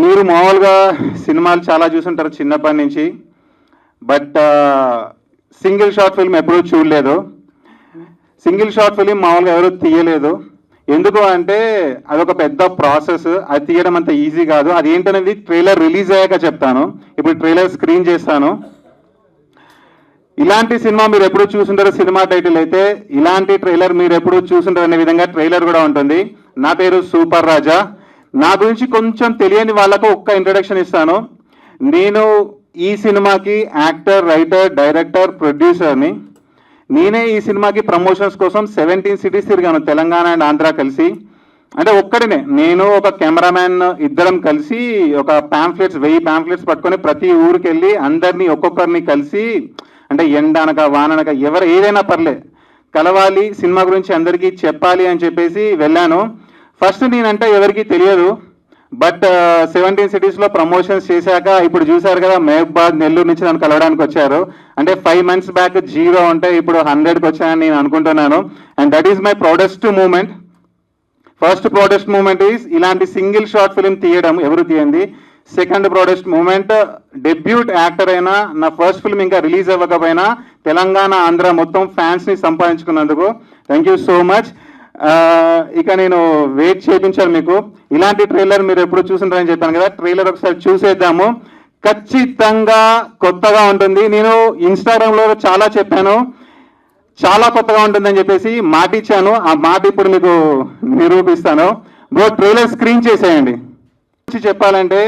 మీరు మామూలుగా సినిమాలు చాలా చూసుంటారు చిన్నప్పటి నుంచి. బట్ సింగిల్ షార్ట్ ఫిల్మ్ ఎప్పుడూ చూడలేదు. సింగిల్ షార్ట్ ఫిల్మ్ మామూలుగా ఎవరు తీయలేదు. ఎందుకు అంటే అదొక పెద్ద ప్రాసెస్. అది తీయడం అంత ఈజీ కాదు. అది ఏంటనేది ట్రైలర్ రిలీజ్ అయ్యాక చెప్తాను. ఇప్పుడు ట్రైలర్ స్క్రీన్ చేస్తాను. ఇలాంటి సినిమా మీరు ఎప్పుడు చూసుంటారు. సినిమా టైటిల్ అయితే ఇలాంటి ట్రైలర్ మీరు ఎప్పుడు చూసుంటారు అనే విధంగా ట్రైలర్ కూడా ఉంటుంది. నా పేరు సూపర్ రాజా. నా గురించి కొంచెం తెలియని వాళ్ళకు ఒక్క ఇంట్రడక్షన్ ఇస్తాను. నేను ఈ సినిమాకి యాక్టర్, రైటర్, డైరెక్టర్, ప్రొడ్యూసర్ని. నేనే ఈ సినిమాకి ప్రమోషన్స్ కోసం 17 సిటీస్ తిరిగాను, తెలంగాణ అండ్ ఆంధ్ర కలిసి. అంటే ఒక్కడినే, నేను ఒక కెమెరామ్యాన్ ఇద్దరం కలిసి ఒక ప్యాంఫ్లెట్స్ 1000 ప్యాంఫ్లెట్స్ పట్టుకొని ప్రతి ఊరికి వెళ్ళి అందరినీ ఒక్కొక్కరిని కలిసి, అంటే ఎండనక వాననక ఎవరు ఏదైనా పర్లే కలవాలి, సినిమా గురించి అందరికీ చెప్పాలి అని చెప్పేసి వెళ్ళాను. ఫస్ట్ నేనంటే ఎవరికి తెలియదు. బట్ 17 సిటీస్లో ప్రమోషన్స్ చేశాక ఇప్పుడు చూశారు కదా, మహబూబాద్, నెల్లూరు నుంచి నన్ను కలవడానికి వచ్చారు. అంటే 5 months బ్యాక్ 0 ఉంటే ఇప్పుడు 100కి వచ్చానని నేను అనుకుంటున్నాను. And that is my proudest moment. First proudest moment is ఇలాంటి సింగిల్ షార్ట్ ఫిల్మ్ తీయడం, ఎవరు తీయండి. Second proudest moment, debut actor అయినా, నా ఫస్ట్ ఫిల్మ్ ఇంకా రిలీజ్ అవ్వకపోయినా తెలంగాణ, ఆంధ్ర మొత్తం ఫ్యాన్స్ని సంపాదించుకున్నందుకు థ్యాంక్ యూ సో మచ్. ఇక నేను వెయిట్ చేయించాను మీకు. ఇలాంటి ట్రైలర్ మీరు ఎప్పుడు చూసుంటారని చెప్పాను కదా, ట్రైలర్ ఒకసారి చూసేద్దాము. ఖచ్చితంగా కొత్తగా ఉంటుంది. నేను ఇన్స్టాగ్రామ్లో చాలా చెప్పాను, చాలా కొత్తగా ఉంటుందని చెప్పేసి మాట ఇచ్చాను. ఆ మాట ఇప్పుడు మీకు నిరూపిస్తాను. బ్రో ట్రైలర్ స్క్రీన్ చేసేయండి. చెప్పాలంటే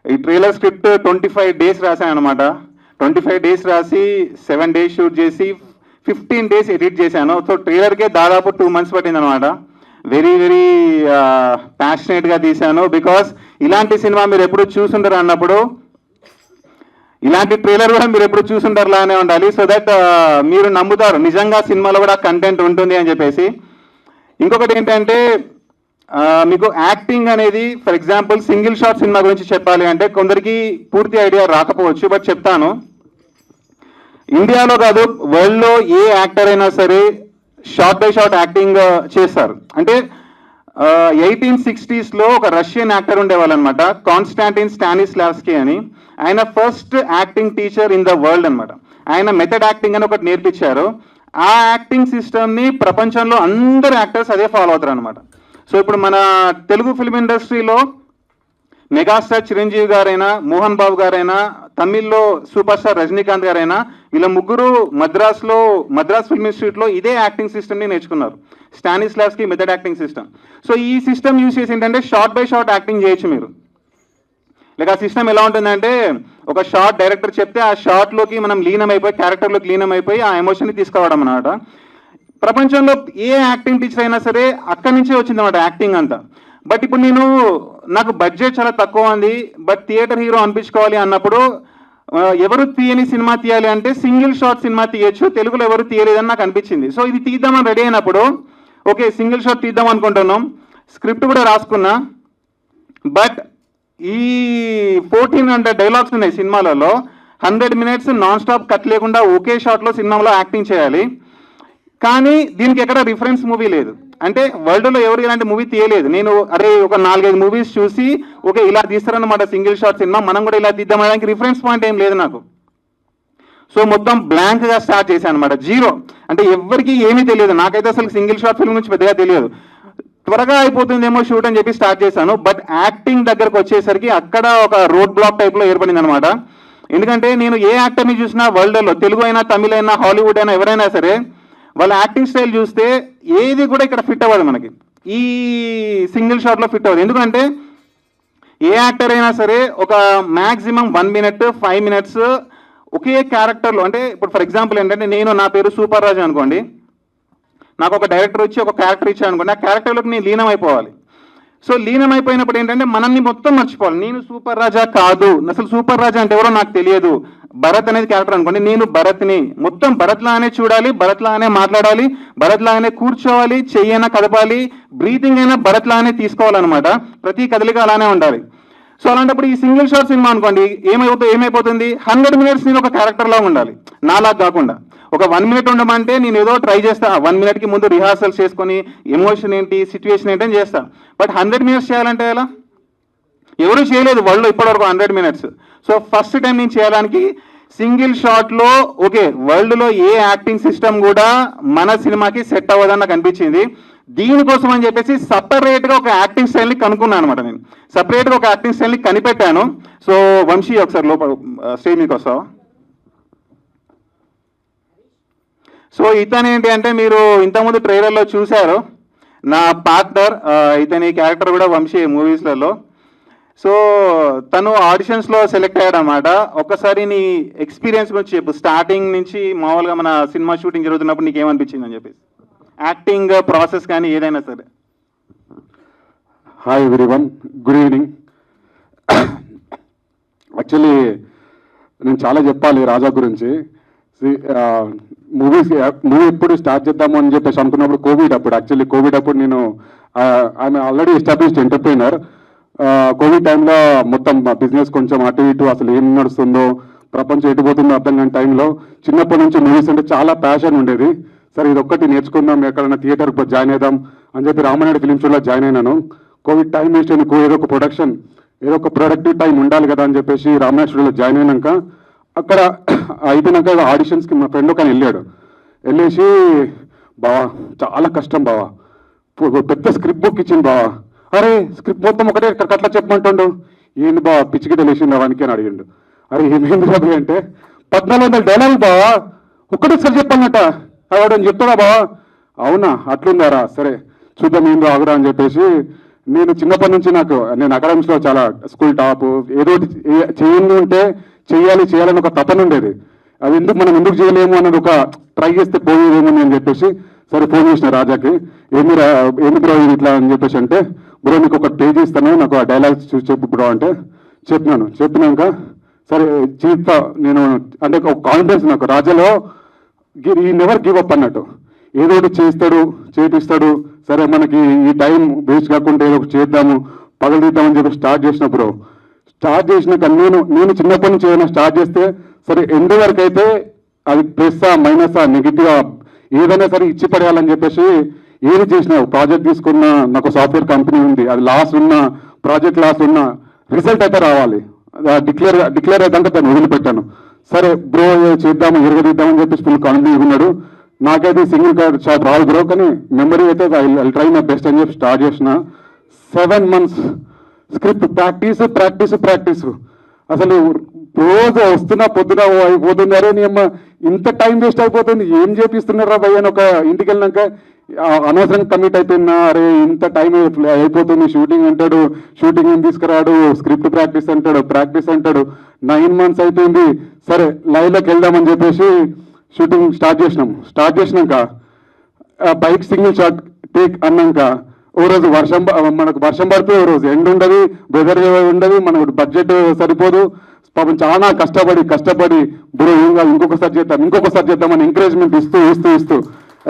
ఈ ట్రైలర్ స్క్రిప్ట్ 25 days రాశాను అనమాట. 25 days రాసి 7 days షూట్ చేసి 15 days ఎడిట్ చేశాను. సో ట్రైలర్కే దాదాపు 2 months పట్టింది అనమాట. వెరీ వెరీ ప్యాషనేట్గా తీశాను. బికాస్ ఇలాంటి సినిమా మీరు ఎప్పుడు చూసుంటారు అన్నప్పుడు ఇలాంటి ట్రైలర్ కూడా మీరు ఎప్పుడు చూసుంటారు లానే ఉండాలి. సో దట్ మీరు నమ్ముతారు నిజంగా సినిమాలో కూడా కంటెంట్ ఉంటుంది అని చెప్పేసి. ఇంకొకటి ఏంటంటే మీకు యాక్టింగ్ అనేది, for example single shot cinema గురించి చెప్పాలి అంటే కొందరికి పూర్తి ఐడియా రాకపోవచ్చు, బట్ చెప్తాను. ఇండియాలో కాదు, వరల్డ్లో ఏ యాక్టర్ అయినా సరే షార్ట్ బై షార్ట్ యాక్టింగ్ చేస్తారు. అంటే 1860s ఒక రష్యన్ యాక్టర్ ఉండేవాళ్ళు అనమాట, కాన్స్టాంటిన్ స్టానిస్లావ్స్కీ అని. ఆయన first acting teacher in the world అనమాట. ఆయన మెథడ్ యాక్టింగ్ అని ఒకటి నేర్పించారు. ఆ యాక్టింగ్ సిస్టమ్ని ప్రపంచంలో అందరు యాక్టర్స్ అదే ఫాలో అవుతారు అనమాట. సో ఇప్పుడు మన తెలుగు ఫిల్మ్ ఇండస్ట్రీలో మెగాస్టార్ చిరంజీవి గారైనా, మోహన్ బాబు గారైనా, తమిళ్లో సూపర్ స్టార్ రజనీకాంత్ గారైనా, వీళ్ళ ముగ్గురు మద్రాస్ ఫిల్మ్ ఇన్స్టిట్యూట్లో ఇదే యాక్టింగ్ సిస్టమ్ని నేర్చుకున్నారు, స్టానిస్లావ్స్కీ మెథడ్ యాక్టింగ్ సిస్టమ్. సో ఈ సిస్టమ్ యూజ్ చేసి ఏంటంటే షార్ట్ బై షార్ట్ యాక్టింగ్ చేయొచ్చు మీరు. లైక్ ఆ సిస్టమ్ ఎలా ఉంటుందంటే, ఒక షార్ట్ డైరెక్టర్ చెప్తే ఆ షార్ట్లోకి మనం లీనమైపోయి, క్యారెక్టర్లోకి లీనమైపోయి ఆ ఎమోషన్ని తీసుకోవడం అన్నమాట. ప్రపంచంలో ఏ యాక్టింగ్ టీచర్ అయినా సరే అక్కడి నుంచే వచ్చిందన్నమాట యాక్టింగ్ అంతా. బట్ ఇప్పుడు నాకు బడ్జెట్ చాలా తక్కువ ఉంది, బట్ థియేటర్ హీరో అనిపించుకోవాలి అన్నప్పుడు ఎవరు తీయని సినిమా తీయాలి అంటే సింగిల్ షాట్ సినిమా తీయచ్చు. తెలుగులో ఎవరు తీయలేదని నాకు అనిపించింది. సో ఇది తీద్దామని రెడీ అయినప్పుడు ఓకే సింగిల్ షాట్ తీద్దాం అనుకుంటున్నాం. స్క్రిప్ట్ కూడా రాసుకున్నా. బట్ ఈ 1400 డైలాగ్స్ ఉన్నాయి సినిమాలలో. 100 minutes నాన్ స్టాప్ కట్ లేకుండా ఒకే షాట్లో సినిమాలో యాక్టింగ్ చేయాలి. కానీ దీనికి ఎక్కడ రిఫరెన్స్ మూవీ లేదు. అంటే వరల్డ్లో ఎవరు ఇలాంటి మూవీ తీయలేదు. నేను ఒక 4-5 మూవీస్ చూసి ఓకే ఇలా తీస్తారన్నమాట సింగిల్ షాట్ సినిమా, మనం కూడా ఇలా తీద్దామనడానికి రిఫరెన్స్ పాయింట్ ఏం లేదు నాకు. సో మొత్తం బ్లాంక్గా స్టార్ట్ చేశాను అనమాట, 0. అంటే ఎవరికి ఏమీ తెలియదు. నాకైతే అసలు సింగిల్ షాట్ ఫిల్మ్ నుంచి పెద్దగా తెలియదు. త్వరగా అయిపోతుందేమో షూట్ అని చెప్పి స్టార్ట్ చేశాను. బట్ యాక్టింగ్ దగ్గరకు వచ్చేసరికి అక్కడ ఒక రోడ్ బ్లాక్ టైప్లో ఏర్పడింది అనమాట. ఎందుకంటే నేను ఏ యాక్టర్ని చూసినా వరల్డ్లో, తెలుగు అయినా, తమిళ అయినా, హాలీవుడ్ అయినా, ఎవరైనా సరే వాళ్ళ యాక్టింగ్ స్టైల్ చూస్తే ఏది కూడా ఇక్కడ ఫిట్ అవ్వదు మనకి, ఈ సింగిల్ షాట్లో ఫిట్ అవ్వదు. ఎందుకంటే ఏ యాక్టర్ అయినా సరే ఒక మ్యాక్సిమం 1 minute 5 minutes ఒకే క్యారెక్టర్లో, అంటే ఇప్పుడు ఫర్ ఎగ్జాంపుల్ ఏంటంటే నా పేరు సూపర్ రాజు అనుకోండి, నాకు ఒక డైరెక్టర్ వచ్చి ఒక క్యారెక్టర్ ఇచ్చాను అనుకోండి, ఆ క్యారెక్టర్లోకి నేను లీనం అయిపోవాలి. సో లీనం అయిపోయినప్పుడు ఏంటంటే మనల్ని మొత్తం మర్చిపోవాలి. నేను సూపర్ రాజా కాదు, అసలు సూపర్ రాజా అంటే ఎవరో నాకు తెలియదు. భరత్ అనేది క్యారెక్టర్ అనుకోండి, నేను భరత్ని, మొత్తం భరత్లాగానే చూడాలి, భరత్లాగానే మాట్లాడాలి, భరత్లాగానే కూర్చోవాలి, చెయ్యైనా కదపాలి, బ్రీతింగ్ అయినా భరత్లాగానే తీసుకోవాలన్నమాట. ప్రతి కదలిక అలానే ఉండాలి. సో అలాంటప్పుడు ఈ సింగిల్ షాట్ సినిమా అనుకోండి, ఏమైపోతుంది 100 minutes నేను ఒక క్యారెక్టర్లా ఉండాలి, నాలా కాకుండా. ఒక 1 minute ఉండమంటే నేను ఏదో ట్రై చేస్తా, 1 minuteకి ముందు రిహార్సల్స్ చేసుకొని ఎమోషన్ ఏంటి, సిచ్యువేషన్ ఏంటి అని చేస్తా. బట్ 100 minutes చేయాలంటే ఎలా? ఎవరు చేయలేదు వరల్డ్లో ఇప్పటివరకు 100 minutes. సో ఫస్ట్ టైం నేను చేయడానికి సింగిల్ షాట్లో ఓకే వరల్డ్లో ఏ యాక్టింగ్ సిస్టమ్ కూడా మన సినిమాకి సెట్ అవ్వదని నాకు అనిపించింది. దీనికోసం అని చెప్పేసి సపరేట్గా ఒక యాక్టింగ్ స్టైల్ని కనుక్కున్నాను అనమాట. నేను సపరేట్గా ఒక యాక్టింగ్ స్టైల్ని కనిపెట్టాను. సో వంశీ ఒకసారి లోపల స్టేజ్ మీకు వస్తావా? సో ఇతను ఏంటి అంటే మీరు ఇంతకుముందు ట్రైలర్లో చూశారు, నా పార్ట్నర్. ఇతని క్యారెక్టర్ కూడా వంశీ మూవీస్లలో. సో తను ఆడిషన్స్లో సెలెక్ట్ అయ్యాడు అనమాట. ఒక్కసారి నీ ఎక్స్పీరియన్స్ గురించి చెప్పు, స్టార్టింగ్ నుంచి మామూలుగా మన సినిమా షూటింగ్ జరుగుతున్నప్పుడు నీకు ఏమనిపించింది అని చెప్పేసి, యాక్టింగ్ ప్రాసెస్ కానీ ఏదైనా సరే. Hi everyone, good evening. Actually నేను చాలా చెప్పాలి రాజా గురించి. మూవీ ఎప్పుడు స్టార్ట్ చేద్దాము అని చెప్పేసి అనుకున్నప్పుడు కోవిడ్ అప్పుడు, యాక్చువల్లీ కోవిడ్ అప్పుడు నేను I'm already established entrepreneur. Covid టైంలో మొత్తం బిజినెస్ కొంచెం అటు ఇటు అసలు ఏం నడుస్తుందో ప్రపంచం ఎటుపోతుందో అర్థం కాని టైంలో చిన్నప్పటి నుంచి మూవీస్ అంటే చాలా ప్యాషన్ ఉండేది. సరే ఇది ఒక్కటి నేర్చుకుందాం, ఎక్కడైనా థియేటర్కి జాయిన్ అవుదాం అని చెప్పి రామనాయుడు ఫిలిం షోలో జాయిన్ అయినాను. కోవిడ్ టైం వేస్ట్ అయిన ఏదో ఒక ప్రొడక్షన్, ఏదో ఒక ప్రొడక్టివ్ టైం ఉండాలి కదా అని చెప్పేసి రామనాయుడు స్టూడియోలో జాయిన్ అయినాక అక్కడ అయిపోయినాక ఆడిషన్స్కి మా ఫ్రెండ్ ఒక వెళ్ళాడు. వెళ్ళేసి బావా చాలా కష్టం బావా, పెద్ద స్క్రిప్ట్ బుక్ ఇచ్చింది బావా. అరే స్క్రిప్ట్ మొత్తం ఒకటే అట్లా చెప్పమంటుండు. ఏంటి బావా పిచ్చికి తెలిసింది వానికి అని అడిగిండు. అరే ఏమైంది బాబు అంటే 1400 డైలాగులు బావా ఒక్కటేసారి చెప్పాలన్నట. అవడం చెప్తాడా బావా? అవునా అట్లుందారా, సరే చూద్దాం ఏం రాగురా అని చెప్పేసి నేను చిన్నప్పటి నుంచి నేను అకాడమిక్స్లో చాలా స్కూల్ టాప్, ఏదో చేయండి ఉంటే చేయాలని ఒక తపన ఉండేది. అది మనం ఎందుకు చేయలేము అన్నది ఒక ట్రై చేస్తే పోయేదేమో అని చెప్పేసి సరే ఫోన్ చేసిన రాజాకి, ఏంది బ్రో ఇట్లా అని చెప్పేసి అంటే, బ్రో నీకు ఒక పేజ్ ఇస్తాను, నాకు ఆ డైలాగ్స్ చూసి చెప్పు బ్రో అంటే చెప్పినాక సరే చీఫ్ నేను అంటే ఒక కాన్ఫిడెన్స్ నాకు రాజాలో, ఈ నెవర్ గివ్ అప్ అన్నట్టు. ఏదో ఒకటి చేపిస్తాడు. సరే మనకి ఈ టైం వేస్ట్ కాకుండా ఏదో ఒకటి చేద్దాము, పగలదిద్దామని చెప్పి స్టార్ట్ చేసినప్పుడు నేను చిన్నప్పటి నుంచి ఏదైనా స్టార్ట్ చేస్తే సరే ఎండ్ వరకు అయితే అది ప్లస్సా మైనసా నెగిటివా ఏదైనా సరే ఇచ్చి పడేయాలని చెప్పేసి ఏది చేసినా ప్రాజెక్ట్ తీసుకున్న నాకు సాఫ్ట్వేర్ కంపెనీ ఉంది, అది లాస్ ఉన్న ప్రాజెక్ట్ లాస్ ఉన్న రిజల్ట్ అయితే రావాలి, డిక్లేర్ అయితే దాన్ని వదిలిపెట్టాను. సరే బ్రో చేద్దాము ఎరగదిద్దామని చెప్పేసి ఫుల్ కాన్ఫిడెంట్ ఉన్నాడు. నాకైతే సింగిల్ కార్డ్ షాట్ రాదు బ్రో, కానీ మెమరీ అయితే ఐ ట్రై మై బెస్ట్ అని చెప్పి స్టార్ట్ చేసిన. 7 months స్క్రిప్ట్ ప్రాక్టీస్. అసలు రోజు వస్తున్నా పొద్దున అయిపోతుంది. అరే నీ అమ్మ ఇంత టైం వేస్ట్ అయిపోతుంది, ఏం చేపిస్తున్నారా భయ్య అని ఒక ఇంటికి వెళ్ళినాక అనవసరంగా కమిట్ అయిపోయినా. అరే ఇంత టైం అయిపోతుంది, షూటింగ్ ఏం తీసుకురాడు, స్క్రిప్ట్ ప్రాక్టీస్ అంటాడు. 9 months అయిపోయింది. సరే లైవ్లోకి వెళ్దామని చెప్పేసి షూటింగ్ స్టార్ట్ చేసినాక బైక్ సింగిల్ షాట్ టేక్ అన్నాక ఓ రోజు మనకు వర్షం పడితే, ఓ రోజు ఎండ్ ఉండదు, వెదర్ ఉండదు, మనకు బడ్జెట్ సరిపోదు. పాపం చాలా కష్టపడి బ్రో ఏం కాదు ఇంకొకసారి చేద్దామని ఎంకరేజ్మెంట్ ఇస్తూ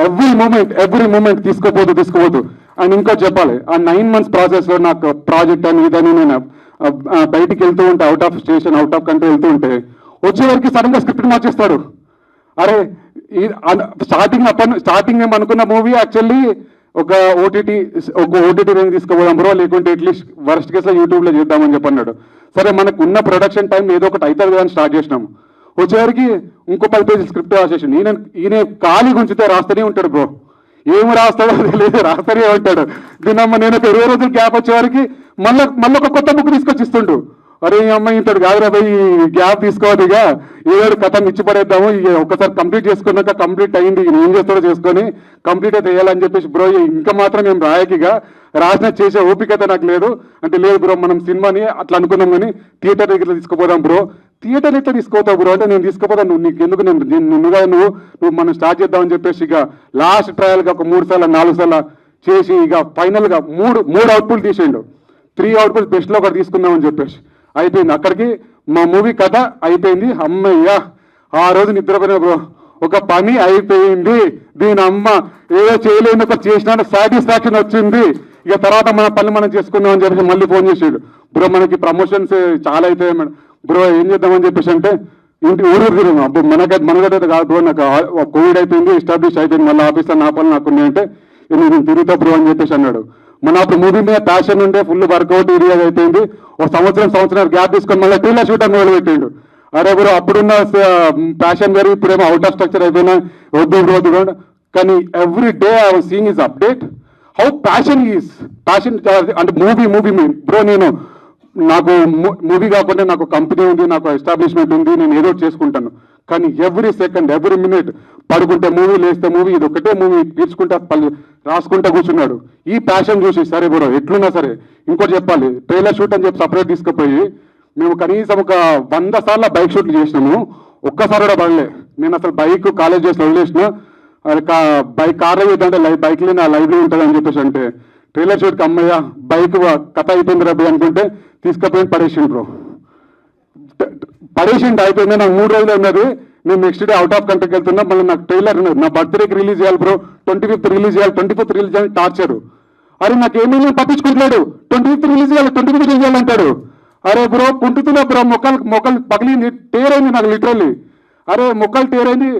ఎవ్రీ మూమెంట్ తీసుకోపోతూ అండ్ ఇంకో చెప్పాలి, ఆ 9 months ప్రాసెస్లో నాకు ప్రాజెక్ట్ అని ఇదని నేను బయటికి వెళ్తూ ఉంటే, out of station out of country వెళ్తూ ఉంటే వచ్చేవరకు సడన్గా స్క్రిప్ట్ మార్చేస్తాడు. అరే స్టార్టింగ్ మేము అనుకున్న మూవీ యాక్చువల్లీ ఒక ఓటీటీ రేంజ్ తీసుకోపోదాం బ్రో, లేకుంటే అట్లీస్ట్ వర్స్ట్ కేసులో యూట్యూబ్లో చేద్దామని చెప్పన్నాడు. సరే మనకు ఉన్న ప్రొడక్షన్ టైం ఏదో ఒకటి అవుతుంది కదా అని స్టార్ట్ చేసినాము. వచ్చేవారికి ఇంకో 10 pages స్క్రిప్ట్ రాసేసి ఈయన ఖాళీ గుంచితే రాస్తూనే ఉంటాడు బ్రో, ఏమి రాస్తాడో తెలియదు, రాస్తూనే ఉంటాడు. దీనమ్మ నేను ఒక 20 రోజులు గ్యాప్ వచ్చేవారికి మళ్ళీ ఒక కొత్త బుక్ తీసుకొచ్చి ఇస్తుండు. అరే ఈ అమ్మాయి ఇంతడు కాదురా పోయి గ్యాప్ తీసుకోవద్దు, ఇక ఏదో కథం ఇచ్చి పడేద్దాము, ఒకసారి కంప్లీట్ చేసుకున్నాక కంప్లీట్ అయింది, ఏం చేస్తాడో చేసుకొని కంప్లీట్ అయితే వేయాలని చెప్పేసి బ్రో ఇంకా మాత్రం మేము రాయకిగా రాసిన చేసే ఓపికత నాకు లేదు అంటే, లేదు బ్రో మనం సినిమాని అట్లా అనుకున్నాం కానీ థియేటర్ దగ్గర తీసుకుపోదాం బ్రో. థియేటర్ ఎట్లా తీసుకోతావు బ్రో అంటే, నేను తీసుకుపోతాను, నీకు ఎందుకు నువ్వు మనం స్టార్ట్ చేద్దామని చెప్పేసి ఇక లాస్ట్ ట్రయల్గా ఒక 3 సార్లు 4 సార్లు చేసి ఇక ఫైనల్గా మూడు అవుట్పుట్ తీసేయండు. 3 అవుట్పుట్ బెస్ట్లో ఒకటి తీసుకుందామని చెప్పేసి అయిపోయింది. అక్కడికి మా మూవీ కథ అయిపోయింది. అమ్మయ్యా ఆ రోజు నిద్రపోయిన బ్రో, ఒక పని అయిపోయింది, దీని అమ్మ ఏదో చేయలేని ఒక చేసిన సాటిస్ఫాక్షన్ వచ్చింది. ఇక తర్వాత మన పని మనం చేసుకుందాం అని చెప్పేసి మళ్ళీ ఫోన్ చేసాడు, బ్రో మనకి ప్రమోషన్స్ చాలా అవుతాయి మేడం బ్రో, ఏం చేద్దామని చెప్పేసి అంటే ఇంటి ఊరు తిరిగి అప్పుడు మనకైతే కాదు బ్రో, నాకు కోవిడ్ అయిపోయింది, ఎస్టాబ్లిష్ అయిపోయింది, మళ్ళీ ఆఫీస్లో నా పనులు నాకు ఉన్నాయంటే నేను తిరుగుతా బ్రో అని చెప్పేసి అన్నాడు. మన అప్పుడు మూవీ మీద ప్యాషన్ ఉండే ఫుల్ వర్కౌట్ ఏరియా అయిపోయింది. ఒక సంవత్సరం గ్యాప్ తీసుకొని మళ్ళీ ట్రైలర్ షూట్ అని మొదలు పెట్టిండు. అరే బ్రో అప్పుడున్న ప్యాషన్ వేరు, ఇప్పుడేమో అవుట్ ఆఫ్ స్ట్రక్చర్ అయిపోయినా వద్దు. కానీ every day I was seeing his update, how passion అంటే మూవీ బ్రో. నాకు మూవీ కాకుండా నాకు కంపెనీ ఉంది, నాకు ఎస్టాబ్లిష్మెంట్ ఉంది, నేను ఏదో చేసుకుంటాను. కానీ ఎవ్రీ సెకండ్ ఎవ్రీ మినిట్ పడుకుంటే మూవీ, లేస్తే మూవీ, ఇది ఒకటే మూవీ తీర్చుకుంటా రాసుకుంటా కూర్చున్నాడు. ఈ ప్యాషన్ చూసి సరే బ్రో ఎట్లున్నా సరే ఇంకోటి చెప్పాలి, ట్రైలర్ షూట్ అని చెప్పి సపరేట్ తీసుకుపోయి మేము కనీసం ఒక 100 సార్లు బైక్ షూట్లు చేసినాము, ఒక్కసారి కూడా పడలే. నేను అసలు బైక్ కాలేజ్ చేసి వదిలేసిన, బైక్ కార్లో ఏంటంటే బైక్లో నా లైవ్లో ఉంటుంది అని చెప్పేసి అంటే ట్రైలర్ షూట్కి అమ్మయ్య బైక్ కథ అయిపోయింది రబ్బి అనుకుంటే తీసుకుపోయి పడేసిండు బ్రో. పడేసిండు అయిపోయింది. నాకు 3 రోజులు ఉన్నది. నేను నెక్స్ట్ డే అవుట్ ఆఫ్ కంట్రీకి వెళ్తున్నా. మళ్ళీ నాకు ట్రైలర్ ఉన్నది, నా బర్త్డేకి రిలీజ్ చేయాలి బ్రో, 25th రిలీజ్ చేయాలి, 24th రిలీజ్ చేయాలి టార్చరు. అరే నాకు ఏమైనా పట్టించుకుంటున్నాడు, 25th రిలీజ్ చేయాలి, 25th రిలీజ్ చేయాలంటాడు. అరే బ్రో కుంటుతున్నా బ్రో, మొక్కలు పగిలింది, టేరైంది నాకు లిటరల్లీ. అరే మొక్కలు టేరైంది.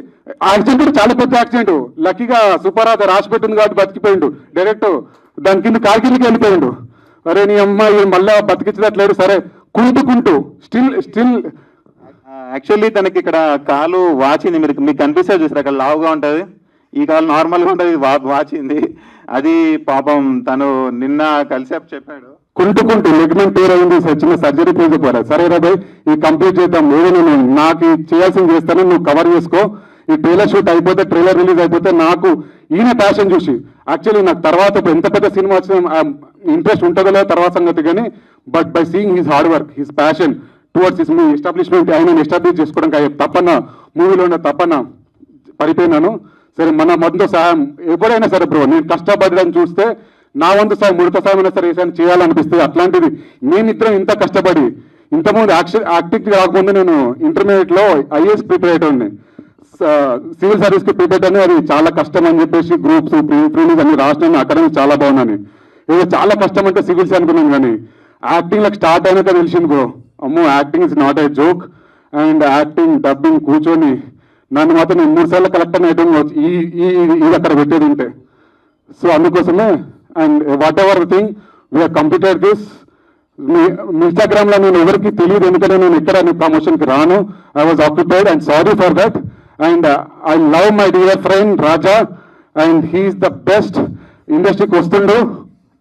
యాక్సిడెంట్ కూడా చాలా పెద్ద యాక్సిడెంట్. లక్కీగా సూపర్ అది రాసి పెట్టింది కాబట్టి బతికిపోయిండు. డైరెక్ట్ దాని కింద కాలు కిందకి వెళ్ళిపోయిండు. అరే నీ అమ్మాయి మళ్ళా బతికించట్లేదు. సరే కుంటూ స్టిల్ యాక్చువల్లీ తనకి ఇక్కడ కాలు వాచింది, మీకు కనిపిస్తుంది చూసారు, అక్కడ లావుగా ఉంటుంది, ఈ కాలు నార్మల్గా ఉంటుంది, వాచింది. అది పాపం తను నిన్న కలిసి చెప్పాడు, కుంటూ లెగ్మెంట్ టేర్ అయింది, చిన్న సర్జరీ చేసిపోరా. సరే రాబాయ్ ఇది కంప్లీట్ చేద్దాం, ఏదో నేను నాకు చేయాల్సింది చేస్తాను, నువ్వు కవర్ చేసుకో. ఈ ట్రైలర్ షూట్ అయిపోతే, ట్రైలర్ రిలీజ్ అయిపోతే నాకు ఈయన ప్యాషన్ చూసి యాక్చువల్లీ నాకు తర్వాత ఎంత పెద్ద సినిమా వచ్చిన ఇంట్రెస్ట్ ఉంటుందో లేదో తర్వాత సంగతి, కానీ but by seeing his hard work, his passion towards his movie establishment, ఆయన ఎస్టాబ్లిష్ చేసుకోవడానికి తప్పన మూవీలో ఉన్న తప్పన పడిపోయినాను. సరే మన మొదటి సహాయం ఎప్పుడైనా సరే బ్రో, నేను కష్టపడడానికి చూస్తే నా వంతు సాయం, ముడత సాయం అయినా సరే ఏదైనా చేయాలనిపిస్తుంది. అట్లాంటిది మేమిద్దరం ఇంత కష్టపడి, ఇంతకుముందు యాక్టింగ్ కాకముందు నేను ఇంటర్మీడియట్లో ఐఏఎస్ ప్రిపేర్ అయ్యేటోండి, సివిల్ సర్వీస్కి ప్రిపేర్ అని. అది చాలా కష్టం అని చెప్పేసి గ్రూప్స్ ప్రీలీజ్ అన్ని రాసినాను, అకాడమిక్ చాలా బాగున్నాను. ఏదో చాలా కష్టం అంటే సివిల్స్ అనుకున్నాను, కానీ యాక్టింగ్లకు స్టార్ట్ అయినాక తెలిసింది బ్రో, అమ్మో acting is not a joke. And acting dubbing కూర్చొని నన్ను మాత్రం నేను 3 సార్లు కలెక్టర్ అయ్యడం ఇది అక్కడ పెట్టేది ఉంటే. సో అందుకోసమే and whatever thing we are completed this. మీ ఇన్స్టాగ్రామ్లో నేను ఎవరికి తెలియదు, ఎందుకంటే నేను ఎక్కడ ప్రమోషన్కి రాను. I was occupied and sorry for that. And I love my dear friend Raja, and he's the best. ఇండస్ట్రీకి వస్తుండు,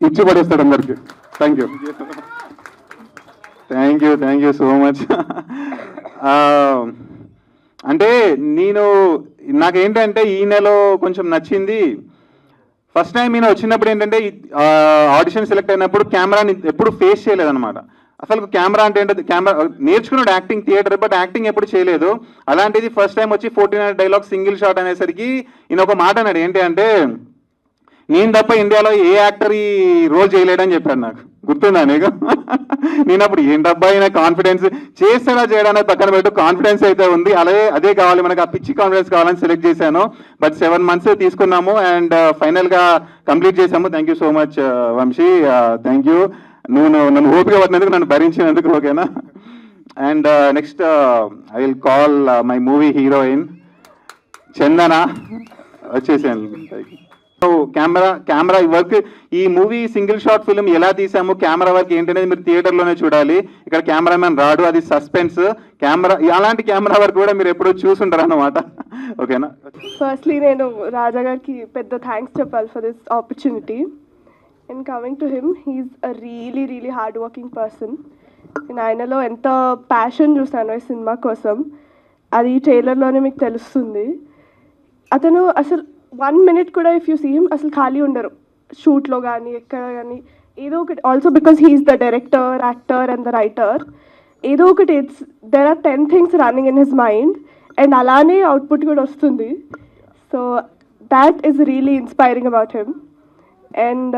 ఇచ్చి పడేస్తాడు అందరికి. Thank you so much. అంటే నాకేంటంటే ఈయనలో కొంచెం నచ్చింది, ఫస్ట్ టైం ఈయన వచ్చినప్పుడు ఏంటంటే ఆడిషన్ సెలెక్ట్ అయినప్పుడు కెమెరాని ఎప్పుడు ఫేస్ చేయలేదన్నమాట. అసలు కెమెరా అంటే ఏంటంటే కెమెరా నేర్చుకున్నాడు యాక్టింగ్ థియేటర్, బట్ యాక్టింగ్ ఎప్పుడు చేయలేదు. అలాంటిది ఫస్ట్ టైం వచ్చి 14 డైలాగ్ సింగిల్ షాట్ అనేసరికి ఈయన ఒక మాట అన్నాడు, ఏంటి అంటే నేను తప్ప ఇండియాలో ఏ యాక్టర్ ఈ రోల్ చేయలేడని చెప్పాడు. నాకు గుర్తుందా నీకు? నేను అప్పుడు ఏంటబ్బా ఈయన కాన్ఫిడెన్స్ చేస్తాడా చేయడానికి పక్కన పెట్టు, కాన్ఫిడెన్స్ అయితే ఉంది, అదే కావాలి మనకు, ఆ పిచ్చి కాన్ఫిడెన్స్ కావాలని సెలెక్ట్ చేశాను. బట్ 7 months తీసుకున్నాము అండ్ ఫైనల్గా కంప్లీట్ చేసాము. Thank you so much Vamsi, thank you. నువ్వు నన్ను ఓపిక పట్టినందుకు, నన్ను భరించినందుకు, ఓకేనా? And next I will call my movie heroine Chandana, వచ్చేసాను. కెమెరా వర్క్, ఈ మూవీ సింగిల్ షాట్ ఫిల్మ్ ఎలా తీసాము, కెమెరా వర్క్ ఏంటనేది మీరు థియేటర్లోనే చూడాలి. ఇక్కడ కెమెరామెన్ రాడు, అది సస్పెన్స్. అలాంటి కెమెరా వర్క్ కూడా మీరు ఎప్పుడూ చూసుంటారు అన్నమాట, ఓకేనా? ఫస్ట్లీ నేను రాజా గారికి పెద్ద థ్యాంక్స్ చెప్పాలి for this opportunity. And coming to him, he is a really hard working person. నేను ఆయనలో ఎంత ప్యాషన్ చూసాను ఈ సినిమా కోసం, అది ఈ ట్రైలర్లోనే మీకు తెలుస్తుంది. అతను అసలు 1 minute కూడా ఇఫ్ యూ సీ హిమ్ అసలు ఖాళీ ఉండరు, షూట్లో కానీ ఎక్కడ కానీ ఏదో ఒకటి. Also because he's the director, actor and the writer, ఏదో ఒకటి there are 10 things running in his mind, and అలానే అవుట్పుట్ కూడా వస్తుంది. So that is really inspiring about him. And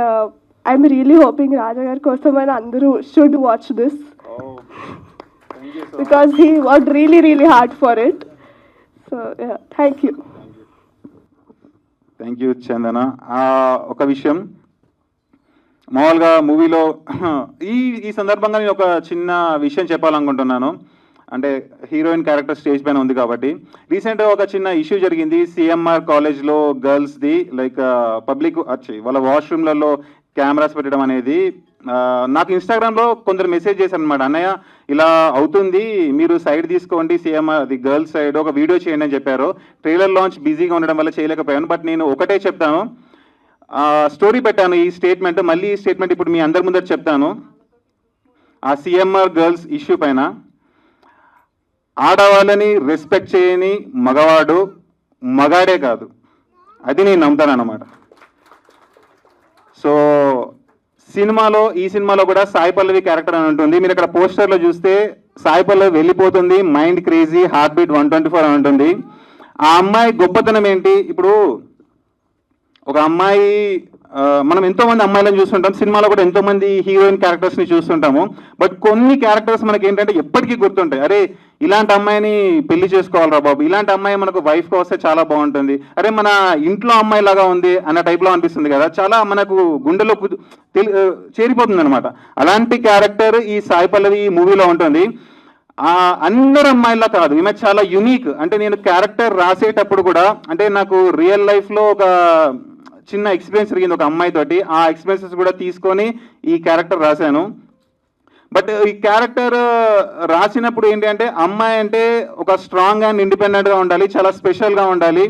I'm really hoping Raja గారి కోసం అని అందరూ should watch this, because he worked really hard for it. So thank you. Thank you Chandana. ఒక విషయం, మామూలుగా మూవీలో ఈ సందర్భంగా నేను ఒక చిన్న విషయం చెప్పాలనుకుంటున్నాను. అంటే హీరోయిన్ క్యారెక్టర్ స్టేజ్ పైన ఉంది కాబట్టి, రీసెంట్గా ఒక చిన్న ఇష్యూ జరిగింది సిఎంఆర్ కాలేజ్లో గర్ల్స్ది. లైక్ పబ్లిక్ వచ్చి వాళ్ళ వాష్రూమ్లలో కెమెరాస్ పెట్టడం అనేది నాకు ఇన్స్టాగ్రామ్లో కొందరు మెసేజ్ చేశారు అనమాట, అన్నయ్య ఇలా అవుతుంది, మీరు సైడ్ తీసుకోండి, సీఎం అది గర్ల్స్ సైడ్ ఒక వీడియో చేయండి అని చెప్పారు. ట్రైలర్ లాంచ్ బిజీగా ఉండడం వల్ల చేయలేకపోయాను. బట్ నేను ఒకటే చెప్తాను, స్టోరీ పెట్టాను ఈ స్టేట్మెంట్, మళ్ళీ ఈ స్టేట్మెంట్ ఇప్పుడు మీ అందరి ముందర చెప్తాను. ఆ సిఎంఆర్ గర్ల్స్ ఇష్యూ పైన ఆడవాళ్ళని రెస్పెక్ట్ చేయని మగవాడు మగాడే కాదు, అది నేను నమ్ముతాను అన్నమాట. సో ఈ సినిమాలో కూడా సాయి పల్లవి క్యారెక్టర్ అని ఉంటుంది. మీరు ఇక్కడ పోస్టర్లో చూస్తే సాయి పల్లవి వెళ్ళిపోతుంది, మైండ్ క్రేజీ, హార్ట్ బీట్ 124 అని ఉంటుంది. ఆ అమ్మాయి గొప్పతనం ఏంటి? ఇప్పుడు ఒక అమ్మాయి, మనం ఎంతోమంది అమ్మాయిలను చూస్తుంటాం, సినిమాలో కూడా ఎంతోమంది హీరోయిన్ క్యారెక్టర్స్ని చూస్తుంటాము. బట్ కొన్ని క్యారెక్టర్స్ మనకి ఏంటంటే ఎప్పటికీ గుర్తుంటాయి. అరే ఇలాంటి అమ్మాయిని పెళ్లి చేసుకోవాలరా బాబు, ఇలాంటి అమ్మాయి మనకు వైఫ్గా వస్తే చాలా బాగుంటుంది, అరే మన ఇంట్లో అమ్మాయి లాగా ఉంది అన్న టైప్లో అనిపిస్తుంది కదా, చాలా మనకు గుండెలో చేరిపోతుంది అనమాట. అలాంటి క్యారెక్టర్ ఈ సాయి పల్లవి ఈ మూవీలో ఉంటుంది. అందరు అమ్మాయిలా కాదు, ఈమె చాలా యునీక్. అంటే నేను క్యారెక్టర్ రాసేటప్పుడు కూడా, అంటే నాకు రియల్ లైఫ్లో ఒక చిన్న ఎక్స్పీరియన్స్ జరిగింది ఒక అమ్మాయితోటి, ఆ ఎక్స్పీరియన్సెస్ కూడా తీసుకొని ఈ క్యారెక్టర్ రాశాను. బట్ ఈ క్యారెక్టర్ రాసినప్పుడు ఏంటి అంటే, అమ్మాయి అంటే ఒక స్ట్రాంగ్ అండ్ ఇండిపెండెంట్గా ఉండాలి, చాలా స్పెషల్గా ఉండాలి,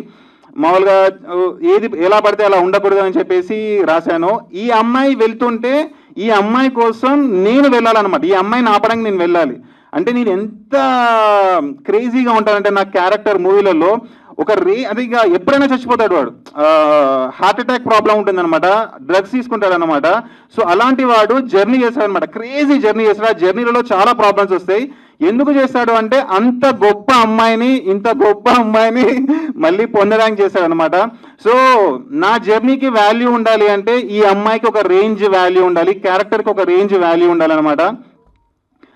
మామూలుగా ఏది ఎలా పడితే అలా ఉండకూడదు అని చెప్పేసి రాశాను. ఈ అమ్మాయి వెళ్తుంటే ఈ అమ్మాయి కోసం నేను వెళ్ళాలన్నమాట, ఈ అమ్మాయిని ఆపడానికి నేను వెళ్ళాలి. అంటే నేను ఎంత క్రేజీగా ఉంటానంటే నా క్యారెక్టర్ మూవీలలో అది ఇక ఎప్పుడైనా చచ్చిపోతాడు వాడు, హార్ట్ అటాక్ ప్రాబ్లం ఉంటుందన్నమాట, డ్రగ్స్ తీసుకుంటాడు అనమాట. సో అలాంటి వాడు జర్నీ చేస్తాడనమాట, క్రేజీ జర్నీ చేస్తాడు. ఆ జర్నీలలో చాలా ప్రాబ్లమ్స్ వస్తాయి. ఎందుకు చేస్తాడు అంటే ఇంత గొప్ప అమ్మాయిని మళ్ళీ పొందడానికి చేస్తాడు అనమాట. సో నా జర్నీకి వాల్యూ ఉండాలి అంటే ఈ అమ్మాయికి ఒక రేంజ్ వాల్యూ ఉండాలి, క్యారెక్టర్కి ఒక రేంజ్ వాల్యూ ఉండాలన్నమాట.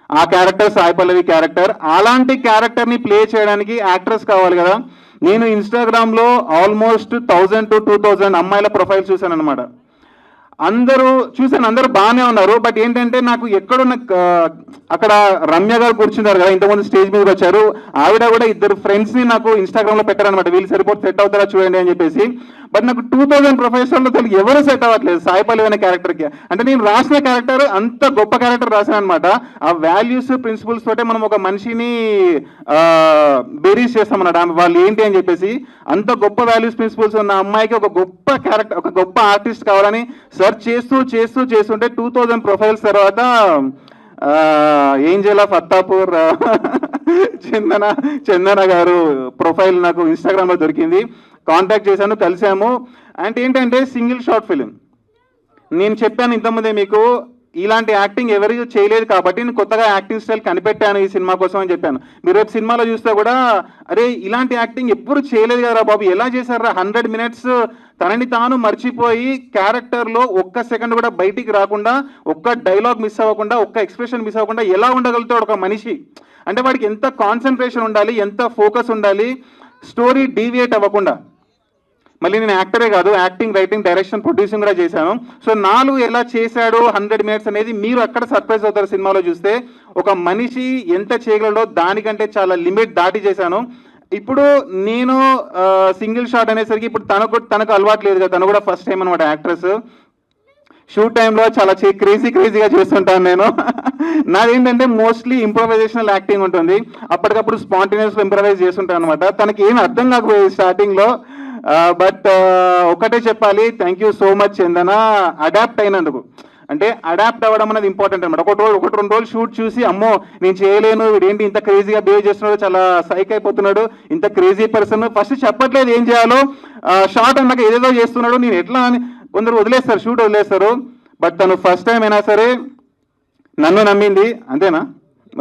ఆ క్యారెక్టర్ సాయి పల్లవి క్యారెక్టర్. అలాంటి క్యారెక్టర్ని ప్లే చేయడానికి యాక్ట్రెస్ కావాలి కదా. నేను ఇన్స్టాగ్రామ్లో ఆల్మోస్ట్ 1000 to 2000 అమ్మాయిల ప్రొఫైల్స్ చూశాను అనమాట. అందరూ బాగానే ఉన్నారు. బట్ ఏంటంటే నాకు ఎక్కడున్న అక్కడ రమ్య గారు కూర్చున్నారు కదా, ఇంతకుముందు స్టేజ్ మీదకి వచ్చారు, ఆవిడ కూడా 2 ఫ్రెండ్స్ని నాకు ఇన్స్టాగ్రామ్లో పెట్టారనమాట, వీళ్ళు సరిపోతే సెట్ అవుతారా చూడండి అని చెప్పేసి. బట్ నాకు 2000 ప్రొఫైల్స్లో అసలు ఎవరు సెట్ అవ్వట్లేదు సాయి పల్లవి అనే క్యారెక్టర్కి. అంటే నేను రాసిన క్యారెక్టర్ అంత గొప్ప క్యారెక్టర్ రాశాను అనమాట. ఆ వాల్యూస్ ప్రిన్సిపల్స్ తోటే మనం ఒక మనిషిని బేరీస్ చేస్తామన్నమాట, వాళ్ళు ఏంటి అని చెప్పేసి. అంత గొప్ప వాల్యూస్ ప్రిన్సిపల్స్ ఉన్న అమ్మాయికి ఒక గొప్ప క్యారెక్టర్, ఒక గొప్ప ఆర్టిస్ట్ కావాలని సెర్చ్ చేస్తుంటే 2000 ప్రొఫైల్స్ తర్వాత ఏంజెల్ ఆఫ్ అత్తాపూర్ చందన గారు ప్రొఫైల్ నాకు ఇన్స్టాగ్రామ్లో దొరికింది. కాంటాక్ట్ చేశాను, కలిసాము. అంటే ఏంటంటే సింగిల్ షార్ట్ ఫిలిం. నేను చెప్పాను ఇంతకుముందే మీకు, ఇలాంటి యాక్టింగ్ ఎవరు చేయలేదు కాబట్టి నేను కొత్తగా యాక్టింగ్ స్టైల్ కనిపెట్టాను ఈ సినిమా కోసం అని చెప్పాను. మీరు రేపు సినిమాలో చూస్తే కూడా అరే ఇలాంటి యాక్టింగ్ ఎప్పుడు చేయలేదు కదా బాబు, ఎలా చేశారా, 100 minutes తనని తాను మర్చిపోయి క్యారెక్టర్లో ఒక్క సెకండ్ కూడా బయటికి రాకుండా, ఒక్క డైలాగ్ మిస్ అవ్వకుండా, ఒక్క ఎక్స్ప్రెషన్ మిస్ అవ్వకుండా ఎలా ఉండగలుగుతాడు ఒక మనిషి. అంటే వాడికి ఎంత కాన్సన్ట్రేషన్ ఉండాలి, ఎంత ఫోకస్ ఉండాలి, స్టోరీ డీవియేట్ అవ్వకుండా. మళ్ళీ నేను యాక్టరే కాదు, యాక్టింగ్, రైటింగ్, డైరెక్షన్, ప్రొడ్యూసింగ్ కూడా చేశాను. సో 4 ఎలా చేశాడు 100 minutes అనేది మీరు అక్కడ సర్ప్రైజ్ అవుతారు సినిమాలో చూస్తే. ఒక మనిషి ఎంత చేయగలడో దానికంటే చాలా లిమిట్ దాటి చేశాను. ఇప్పుడు నేను సింగిల్ షాట్ అనేసరికి ఇప్పుడు తనకు అలవాటు లేదు కదా, తను కూడా ఫస్ట్ టైం అనమాట యాక్ట్రెస్. షూట్ టైంలో చాలా క్రేజీగా చేస్తుంటాను నేను. నాదేంటంటే మోస్ట్లీ ఇంప్రొవైజేషనల్ యాక్టింగ్ ఉంటుంది, అప్పటికప్పుడు స్పాంటేనియస్ ఇంప్రొవైజ్ చేస్తుంటాను అనమాట. తనకి ఏమి అర్థం కాకపోయేది స్టార్టింగ్లో. బట్ ఒకటే చెప్పాలి, thank you so much Chandana, adapt అయినందుకు. అంటే అడాప్ట్ అవ్వడం అనేది ఇంపార్టెంట్ అనమాట. ఒకటి 2 రోజులు షూట్ చూసి అమ్మో నేను చేయలేను, వీడేంటి ఇంత క్రేజీగా బిహేవ్ చేస్తున్నాడు, చాలా సైక్ అయిపోతున్నాడు, ఇంత క్రేజీ పర్సన్, ఫస్ట్ చెప్పట్లేదు ఏం చేయాలో, షార్ట్ అన్నాక ఏదేదో చేస్తున్నాడు, నేను ఎట్లా అని కొందరు వదిలేస్తారు, షూట్ వదిలేస్తారు. బట్ తను ఫస్ట్ టైం అయినా సరే నన్ను నమ్మింది, అంతేనా?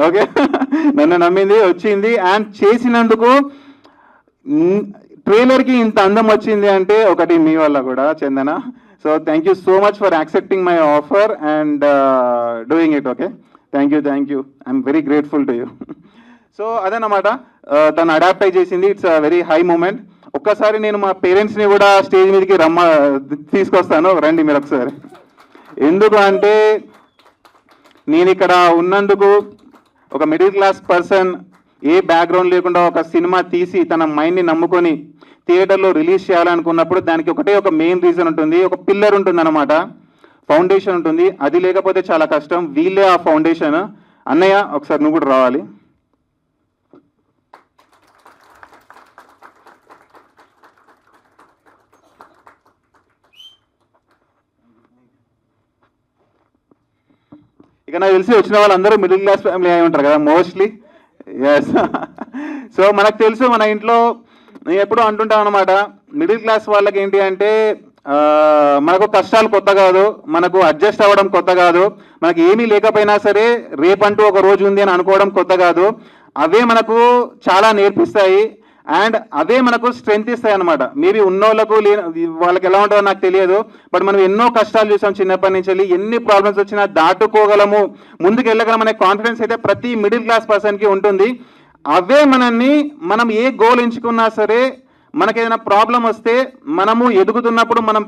ఓకే నన్ను నమ్మింది, వచ్చింది. అండ్ చేసినందుకు ట్రైలర్కి ఇంత అందం వచ్చింది అంటే ఒకటి మీ వల్ల కూడా Chandana. So thank you so much for accepting my offer and doing it. Okay, thank you, I'm very grateful to you. So అదనమాట, తను అడాప్ట్ అయి చేసింది. It's a very high moment. ఒక్కసారి నేను మా పేరెంట్స్ని కూడా స్టేజ్ మీదకి తీసుకొస్తాను, రండి మీరు ఒకసారి. ఎందుకు అంటే నేను ఇక్కడ ఉన్నందుకు ఒక మిడిల్ క్లాస్ పర్సన్, ఏ బ్యాక్గ్రౌండ్ లేకుండా ఒక సినిమా తీసి తన మైండ్ని నమ్ముకొని థియేటర్లో రిలీజ్ చేయాలనుకున్నప్పుడు దానికి ఒక మెయిన్ రీజన్ ఉంటుంది, ఒక పిల్లర్ ఉంటుంది అనమాట. ఫౌండేషన్ ఉంటుంది, అది లేకపోతే చాలా కష్టం. వీళ్ళే ఆ ఫౌండేషన్. అన్నయ్య ఒకసారి నువ్వు కూడా రావాలి. ఇక నాకు తెలిసి వచ్చిన వాళ్ళందరూ మిడిల్ క్లాస్ ఫ్యామిలీ అయి ఉంటారు కదా మోస్ట్లీ. ఎస్. సో మనకు తెలుసు, మన ఇంట్లో నేను ఎప్పుడూ అంటుంటాను అనమాట, మిడిల్ క్లాస్ వాళ్ళకి ఏంటి అంటే మనకు కష్టాలు కొత్త కాదు, మనకు అడ్జస్ట్ అవ్వడం కొత్త కాదు, మనకి ఏమీ లేకపోయినా సరే రేపంటూ ఒక రోజు ఉంది అని అనుకోవడం కొత్త కాదు. అవే మనకు చాలా నేర్పిస్తాయి అండ్ అవే మనకు స్ట్రెంగ్త్ ఇస్తాయి అనమాట. మేబీ ఉన్నోళ్ళకు వాళ్ళకి ఎలా ఉంటుందో నాకు తెలియదు, బట్ మనం ఎన్నో కష్టాలు చూసాం చిన్నప్పటి నుంచి వెళ్ళి. ఎన్ని ప్రాబ్లమ్స్ వచ్చినా దాటుకోగలము, ముందుకు వెళ్ళగలం అనే కాన్ఫిడెన్స్ అయితే ప్రతి మిడిల్ క్లాస్ పర్సన్కి ఉంటుంది. అవే మనం ఏ గోల్ ఎంచుకున్నా సరే, మనకి ఏదైనా ప్రాబ్లం వస్తే మనము ఎదుగుతున్నప్పుడు మనం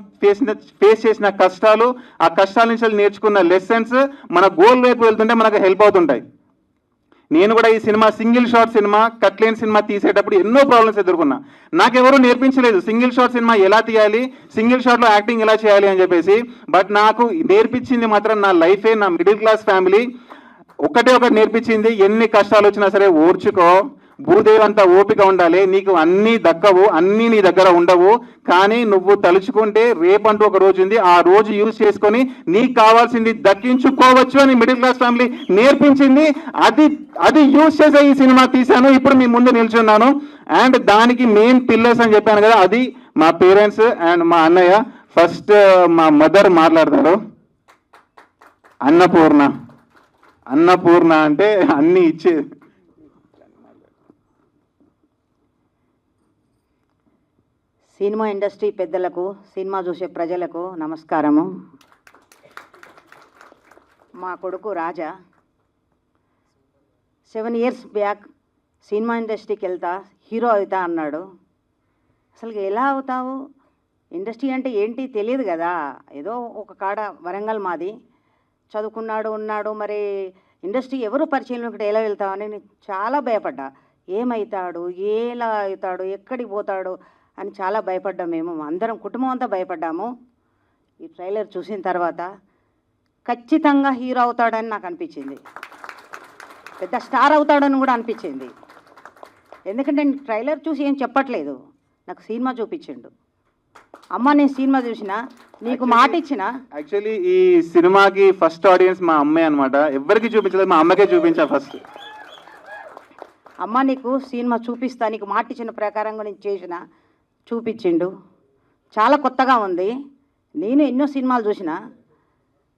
ఫేస్ చేసిన కష్టాలు, ఆ కష్టాల నుంచి నేర్చుకున్న లెసన్స్ మన గోల్ వైపు వెళ్తుంటే మనకు హెల్ప్ అవుతుంటాయి. నేను కూడా ఈ సినిమా సింగిల్ షాట్ సినిమా, కట్లేని సినిమా తీసేటప్పుడు ఎన్నో ప్రాబ్లమ్స్ ఎదుర్కొన్నా. నాకెవరూ నేర్పించలేదు సింగిల్ షాట్ సినిమా ఎలా తీయాలి, సింగిల్ షాట్లో యాక్టింగ్ ఎలా చేయాలి అని చెప్పేసి. బట్ నాకు నేర్పించింది మాత్రం నా లైఫే, నా మిడిల్ క్లాస్ ఫ్యామిలీ. ఒకటి నేర్పించింది, ఎన్ని కష్టాలు వచ్చినా సరే ఓర్చుకో, భూదేవంత ఓపిక ఉండాలి, నీకు అన్నీ దక్కవు, అన్నీ నీ దగ్గర ఉండవు, కానీ నువ్వు తలుచుకుంటే రేపంటూ ఒక రోజు ఉంది, ఆ రోజు యూజ్ చేసుకొని నీకు కావాల్సింది దక్కించుకోవచ్చు అని మిడిల్ క్లాస్ ఫ్యామిలీ నేర్పించింది. అది యూజ్ చేసే ఈ సినిమా తీశాను, ఇప్పుడు మీ ముందు నిల్చున్నాను. అండ్ దానికి మెయిన్ పిల్లర్స్ అని చెప్పాను కదా, అది మా పేరెంట్స్ అండ్ మా అన్నయ్య. ఫస్ట్ మా మదర్ మాట్లాడతారు. అన్నపూర్ణ అంటే అన్నీ ఇచ్చేది. సినిమా ఇండస్ట్రీ పెద్దలకు, సినిమా చూసే ప్రజలకు నమస్కారము. మా కొడుకు రాజా 7 years బ్యాక్ సినిమా ఇండస్ట్రీకి వెళ్తా, హీరో అవుతా అన్నాడు. అసలు ఎలా అవుతావు, ఇండస్ట్రీ అంటే ఏంటి తెలియదు కదా. ఏదో ఒక కాడ వరంగల్ మాది, చదువుకున్నాడు ఉన్నాడు, మరి ఇండస్ట్రీ ఎవరు పరిచయం లేకుంటే ఎలా వెళ్తామని నేను చాలా భయపడ్డా. ఏమవుతాడు, ఎలా అవుతాడు, ఎక్కడికి పోతాడు అని చాలా భయపడ్డాము. మేము అందరం కుటుంబం అంతా భయపడ్డాము. ఈ ట్రైలర్ చూసిన తర్వాత ఖచ్చితంగా హీరో అవుతాడని నాకు అనిపించింది, పెద్ద స్టార్ అవుతాడని కూడా అనిపించింది. ఎందుకంటే నేను ట్రైలర్ చూసి ఏం చెప్పట్లేదు, నాకు సినిమా చూపించిండు. అమ్మ నేను సినిమా చూసిన, నీకు మాట ఇచ్చిన. యాక్చువల్లీ ఈ సినిమాకి ఫస్ట్ ఆడియన్స్ మా అమ్మే అనమాట. ఎవరికి చూపించలేదు, మా అమ్మకే చూపించా ఫస్ట్. అమ్మ నీకు సినిమా చూపిస్తా, నీకు మాట ఇచ్చిన ప్రకారంగా నేను చేసిన, చూపించిండు. చాలా కొత్తగా ఉంది. నేను ఎన్నో సినిమాలు చూసిన,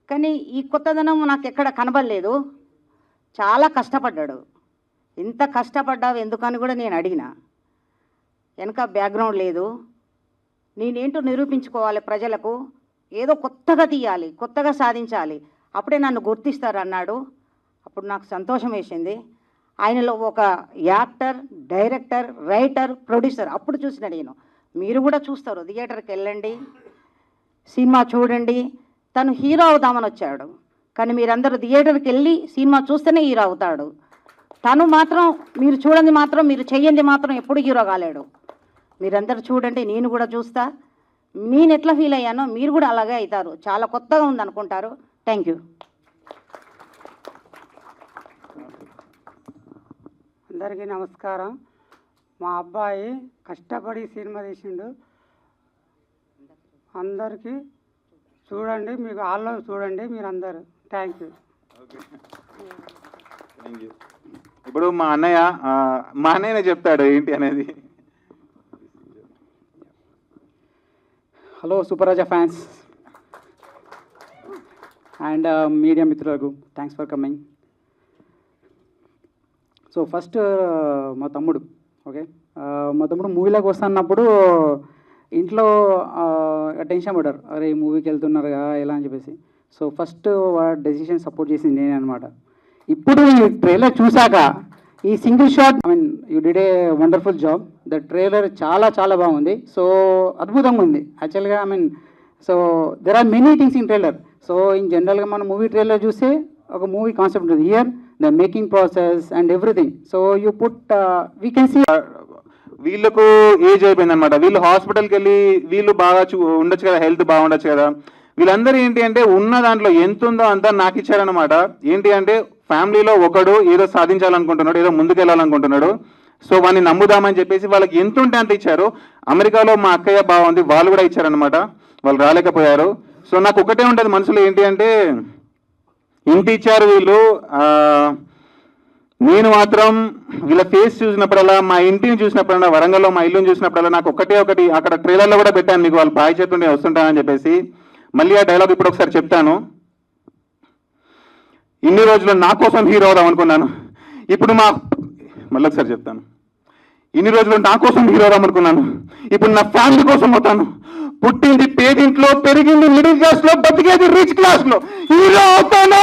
కానీ ఈ కొత్తదనం నాకు ఎక్కడ కనబడలేదు. చాలా కష్టపడ్డాడు. ఇంత కష్టపడ్డావు ఎందుకని కూడా నేను అడిగిన. వెనక బ్యాక్గ్రౌండ్ లేదు, నేనేంటో నిరూపించుకోవాలి ప్రజలకు, ఏదో కొత్తగా తీయాలి, కొత్తగా సాధించాలి, అప్పుడే నన్ను గుర్తిస్తారు అన్నాడు. అప్పుడు నాకు సంతోషం వేసింది. ఆయనలో ఒక యాక్టర్, డైరెక్టర్, రైటర్, ప్రొడ్యూసర్ అప్పుడు చూసిన నేను. మీరు కూడా చూస్తారు, థియేటర్కి వెళ్ళండి, సినిమా చూడండి. తను హీరో అవుదామని వచ్చాడు, కానీ మీరందరూ థియేటర్కి వెళ్ళి సినిమా చూస్తేనే హీరో అవుతాడు. తను మాత్రం మీరు చూడండి, మాత్రం మీరు చెయ్యండి, మాత్రం ఎప్పుడు హీరో కాలేడు. మీరందరూ చూడండి, నేను కూడా చూస్తా. నేను ఎట్లా ఫీల్ అయ్యానో మీరు కూడా అలాగే అవుతారు. చాలా కొత్తగా ఉంది అనుకుంటారు. Thank you. అందరికీ నమస్కారం. మా అబ్బాయి కష్టపడి సినిమా తీసిండు. అందరికీ చూడండి, మీకు హాల్లో చూడండి మీరందరూ. Thank you. ఇప్పుడు మా అన్నయ్యనే చెప్తాడు ఏంటి అనేది. Hello super Raja fans and media మిత్రులకు thanks for coming. So first మా తమ్ముడు మూవీలోకి వస్తున్నప్పుడు ఇంట్లో టెన్షన్ పడ్డారు, అరే మూవీకి వెళ్తున్నారుగా ఎలా అని చెప్పేసి. సో ఫస్ట్ డెసిషన్ సపోర్ట్ చేసింది నేనే అనమాట. ఇప్పుడు ఈ ట్రైలర్ చూశాక ఈ single shot, you did a wonderful job. The trailer చాలా చాలా బాగుంది. సో అద్భుతంగా ఉంది యాక్చువల్గా. So there are many things in trailer. So in జనరల్గా మనం మూవీ ట్రైలర్ చూస్తే ఒక మూవీ కాన్సెప్ట్ ఉంటుంది. Here the making process and everything. So you put we can see. వీళ్ళకు ఏజ్ అయిపోయింది అనమాట. వీళ్ళు హాస్పిటల్కి వెళ్ళి వీళ్ళు బాగా ఉండొచ్చు కదా, హెల్త్ బాగుండొచ్చు కదా, వీళ్ళందరూ ఏంటి అంటే ఉన్న దాంట్లో ఎంత ఉందో అంతా నాకు ఇచ్చారనమాట. ఏంటి అంటే ఫ్యామిలీలో ఒకడు ఏదో సాధించాలనుకుంటున్నాడు, ఏదో ముందుకెళ్ళాలనుకుంటున్నాడు. సో వాడిని నమ్ముదామని చెప్పేసి వాళ్ళకి ఎంత ఉంటే అంత ఇచ్చారు. అమెరికాలో మా అక్కయ్య బావ ఉంది, వాళ్ళు కూడా ఇచ్చారనమాట. వాళ్ళు రాలేకపోయారు. సో నాకు ఒకటే ఉంటుంది మనసులో, ఏంటి అంటే ఇంటి ఇచ్చారు వీళ్ళు, నేను మాత్రం వీళ్ళ ఫేస్ చూసినప్పుడల్లా, మా ఇంటిని చూసినప్పుడల్లా, వరంగల్లో మా ఇల్లుని చూసినప్పుడల్లా నాకు ఒకటి అక్కడ ట్రైలర్లో కూడా పెట్టాను మీకు, వాళ్ళు బాయ్ చెప్తుంటే వస్తుంటానని చెప్పేసి. మళ్ళీ ఆ డైలాగ్ ఇప్పుడు ఒకసారి చెప్తాను. ఇన్ని రోజులు నా కోసం హీరో అవుదాం అనుకున్నాను, ఇప్పుడు మళ్ళీ ఒకసారి చెప్తాను. ఇన్ని రోజులు నా కోసం హీరో అవుదాం అనుకున్నాను, ఇప్పుడు నా ఫ్యామిలీ కోసం అవుతాను. పుట్టింది పేదింట్లో, పెరిగింది మిడిల్ క్లాస్ లో, బతికేది రిచ్ క్లాస్ లో. హీరో అవుతాను.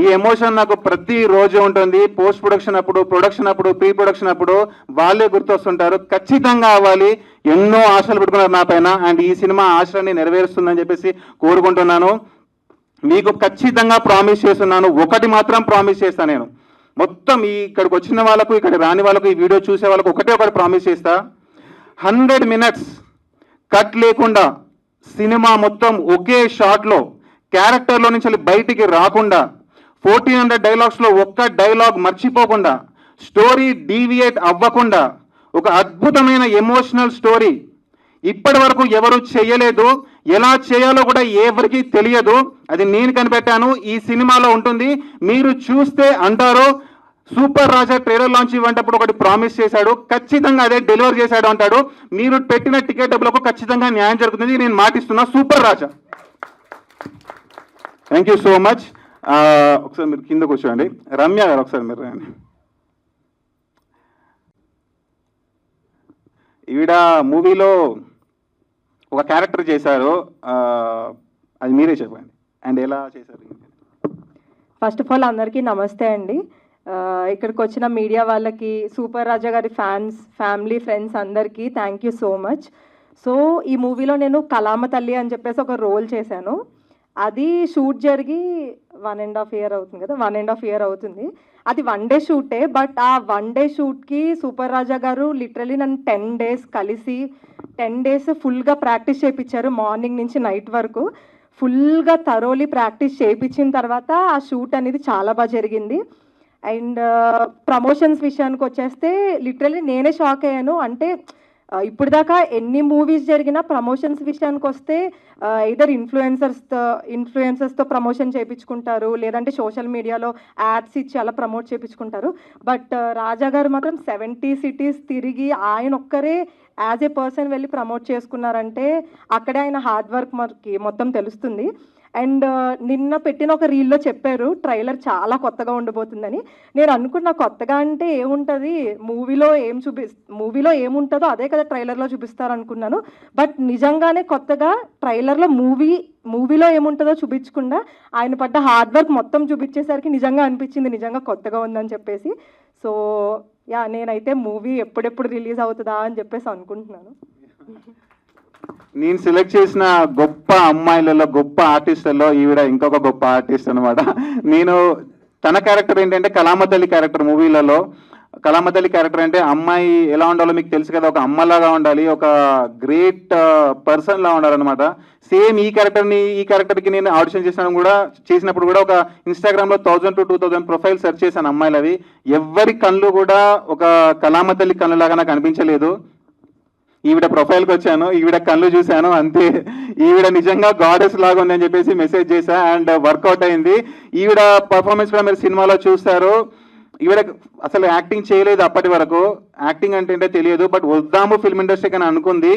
ఈ ఎమోషన్ నాకు ప్రతి రోజు ఉంటుంది. పోస్ట్ ప్రొడక్షన్ అప్పుడు, ప్రీ ప్రొడక్షన్ అప్పుడు వాళ్ళే గుర్తొస్తుంటారు. ఖచ్చితంగా అవ్వాలి. ఎన్నో ఆశలు పెట్టుకున్నారు నా పైన, అండ్ ఈ సినిమా ఆశలని నెరవేరుస్తుందని చెప్పేసి కోరుకుంటున్నాను. మీకు ఖచ్చితంగా ప్రామిస్ చేస్తున్నాను, ఒకటి మాత్రం ప్రామిస్ చేస్తాను నేను. మొత్తం ఇక్కడికి వచ్చిన వాళ్ళకు, ఇక్కడ రాని వాళ్ళకు, ఈ వీడియో చూసే వాళ్ళకు ఒకటి ప్రామిస్ చేస్తా. 100 minutes కట్ లేకుండా సినిమా మొత్తం ఒకే షాట్లో క్యారెక్టర్లో నుంచి బయటికి రాకుండా, 1400 డైలాగ్స్లో ఒక్క డైలాగ్ మర్చిపోకుండా, స్టోరీ డీవియేట్ అవ్వకుండా ఒక అద్భుతమైన ఎమోషనల్ స్టోరీ ఇప్పటి వరకు ఎవరు చేయలేదు. ఎలా చేయాలో కూడా ఎవరికి తెలియదు. అది నేను కనిపెట్టాను. ఈ సినిమాలో ఉంటుంది. మీరు చూస్తే అంటారు, సూపర్ రాజా ట్రైలర్ లాంచ్ ఇవ్వంటప్పుడు ఒకటి ప్రామిస్ చేశాడు, ఖచ్చితంగా అదే డెలివర్ చేశాడు అంటాడు. మీరు పెట్టిన టికెట్ డబ్బులకు ఖచ్చితంగా న్యాయం జరుగుతుంది, నేను మాటిస్తున్నా. Super Raja. Thank you so much. ఒకసారి మీరు కింద కూర్చోండి. రమ్య గారు ఒకసారి మీరు రండి. ఈవిడ మూవీలో ఒక క్యారెక్టర్ చేశారు, అది మీరే చెప్పండి, అండ్ ఎలా చేశారు? ఫస్ట్ ఆఫ్ ఆల్ అందరికీ నమస్తే అండి. ఇక్కడికి వచ్చిన మీడియా వాళ్ళకి, సూపర్ రాజా గారి ఫ్యాన్స్, ఫ్యామిలీ, ఫ్రెండ్స్ అందరికీ thank you so much. So ఈ మూవీలో నేను కలామ తల్లి అని చెప్పేసి ఒక రోల్ చేశాను. అది షూట్ జరిగి 1.5 year అవుతుంది కదా, 1.5 year అవుతుంది. అది 1 day షూటే. బట్ ఆ 1 day షూట్కి సూపర్ రాజా గారు లిటరలీ నన్ను 10 days కలిసి 10 days ఫుల్గా ప్రాక్టీస్ చేయించారు. మార్నింగ్ నుంచి నైట్ వరకు ఫుల్గా థరోలీ ప్రాక్టీస్ చేయించిన తర్వాత ఆ షూట్ అనేది చాలా బాగా జరిగింది. అండ్ ప్రమోషన్స్ విషయానికి వచ్చేస్తే లిటరలీ నేనే షాక్ అయ్యాను. అంటే ఇప్పుడు దాకా ఎన్ని మూవీస్ జరిగినా ప్రమోషన్స్ విషయానికి వస్తే ఇదర్ ఇన్ఫ్లుయెన్సర్స్తో ప్రమోషన్ చేయించుకుంటారు, లేదంటే సోషల్ మీడియాలో యాడ్స్ ఇచ్చి అలా ప్రమోట్ చేయించుకుంటారు. బట్ రాజా గారు మాత్రం 70 cities తిరిగి ఆయన ఒక్కరే యాజ్ ఏ పర్సన్ వెళ్ళి ప్రమోట్ చేసుకున్నారంటే అక్కడే ఆయన హార్డ్ వర్క్ మనకి మొత్తం తెలుస్తుంది. అండ్ నిన్న పెట్టిన ఒక రీల్లో చెప్పారు ట్రైలర్ చాలా కొత్తగా ఉండబోతుందని. నేను అనుకున్న కొత్తగా అంటే ఏముంటుంది, మూవీలో ఏముంటుందో అదే కదా ట్రైలర్లో చూపిస్తారు అనుకున్నాను. బట్ నిజంగానే కొత్తగా ట్రైలర్లో మూవీలో ఏముంటుందో చూపించకుండా ఆయన పడ్డ హార్డ్ వర్క్ మొత్తం చూపించేసరికి నిజంగా అనిపించింది నిజంగా కొత్తగా ఉందని చెప్పేసి. సో నేనైతే మూవీ ఎప్పుడెప్పుడు రిలీజ్ అవుతుందా అని చెప్పేసి అనుకుంటున్నాను. నేను సెలెక్ట్ చేసిన గొప్ప అమ్మాయిలలో, గొప్ప ఆర్టిస్టులలో ఈవిడ ఇంకొక గొప్ప ఆర్టిస్ట్ అనమాట. నేను తన క్యారెక్టర్ ఏంటంటే కలామతల్లి క్యారెక్టర్. మూవీలలో కలామతల్లి క్యారెక్టర్ అంటే అమ్మాయి ఎలా ఉండాలో మీకు తెలుసు కదా, ఒక అమ్మలాగా ఉండాలి, ఒక గ్రేట్ పర్సన్ లా ఉండాలన్నమాట. సేమ్ ఈ క్యారెక్టర్కి నేను ఆడిషన్ చేసినప్పుడు కూడా ఒక ఇన్స్టాగ్రామ్లో 1000 to 2000 ప్రొఫైల్ సెర్చ్ చేశాను అమ్మాయిలు. అవి ఎవరి కళ్ళు కూడా ఒక కలామతల్లి కళ్ళులాగా నాకు అనిపించలేదు. ఈవిడ ప్రొఫైల్కి వచ్చాను, ఈవిడ కళ్ళు చూశాను, అంతే. ఈవిడ నిజంగా గాడెస్ లాగా ఉందని చెప్పేసి మెసేజ్ చేశా, అండ్ వర్కౌట్ అయింది. ఈవిడ పర్ఫార్మెన్స్ కూడా మీరు సినిమాలో చూస్తారు. ఈవిడ అసలు యాక్టింగ్ చేయలేదు అప్పటి వరకు, యాక్టింగ్ అంటే తెలియదు. బట్ వద్దాము ఫిల్మ్ ఇండస్ట్రీకి అని అనుకుంది.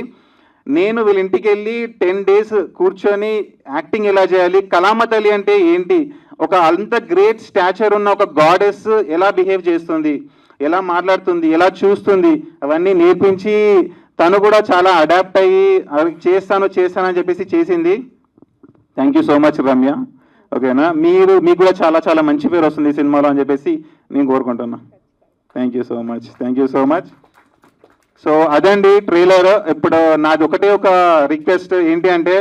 నేను వీళ్ళ ఇంటికి వెళ్ళి 10 days కూర్చొని యాక్టింగ్ ఎలా చేయాలి, కలామతల్లి అంటే ఏంటి, ఒక అంత గ్రేట్ స్టాచర్ ఉన్న ఒక గాడెస్ ఎలా బిహేవ్ చేస్తుంది, ఎలా మాట్లాడుతుంది, ఎలా చూస్తుంది, అవన్నీ నేర్పించి తను కూడా చాలా అడాప్ట్ అయ్యి అవి చేస్తానని చెప్పేసి చేసింది. Thank you so much Ramya. ఓకేనా, మీకు కూడా చాలా చాలా మంచి పేరు వస్తుంది ఈ సినిమాలో అని చెప్పేసి నేను కోరుకుంటున్నా. Thank you so much. So అదండి ట్రైలర్. ఇప్పుడు నాది ఒకటే ఒక రిక్వెస్ట్ ఏంటి అంటే,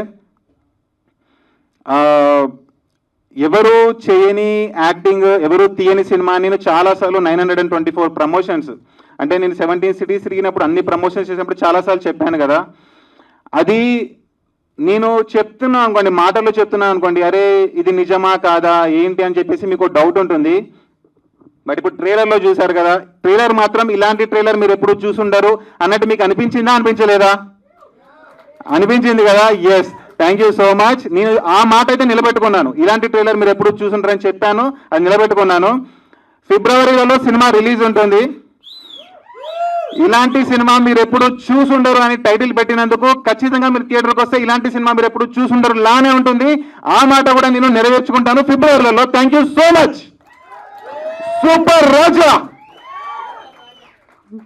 ఎవరు చేయని యాక్టింగ్, ఎవరు తీయని సినిమా. నేను చాలాసార్లు 924 ప్రమోషన్స్, అంటే నేను 17 cities తిరిగినప్పుడు అన్ని ప్రమోషన్స్ చేసినప్పుడు చాలాసార్లు చెప్పాను కదా. అది నేను చెప్తున్నా అనుకోండి, మాటల్లో చెప్తున్నా అనుకోండి, అరే ఇది నిజమా కాదా ఏంటి అని చెప్పేసి మీకు డౌట్ ఉంటుంది. బట్ ఇప్పుడు ట్రైలర్లో చూశారు కదా, ట్రైలర్ మాత్రం ఇలాంటి ట్రైలర్ మీరు ఎప్పుడు చూసుండరు అన్నట్టు మీకు అనిపించిందా అనిపించలేదా? అనిపించింది కదా. Yes, thank you so much. నేను ఆ మాట అయితే నిలబెట్టుకున్నాను. ఇలాంటి ట్రైలర్ మీరు ఎప్పుడు చూసుంటారని చెప్పాను, అది నిలబెట్టుకున్నాను. ఫిబ్రవరిలో సినిమా రిలీజ్ ఉంటుంది. ఇలాంటి సినిమా మీరు ఎప్పుడు చూసుండరు అని టైటిల్ పెట్టినందుకు ఖచ్చితంగా మీరు థియేటర్కి వస్తే ఇలాంటి సినిమా మీరు ఎప్పుడు చూసుండరు లానే ఉంటుంది. ఆ మాట కూడా నేను నెరవేర్చుకుంటాను ఫిబ్రవరిలో. Thank you so much. Super Raja.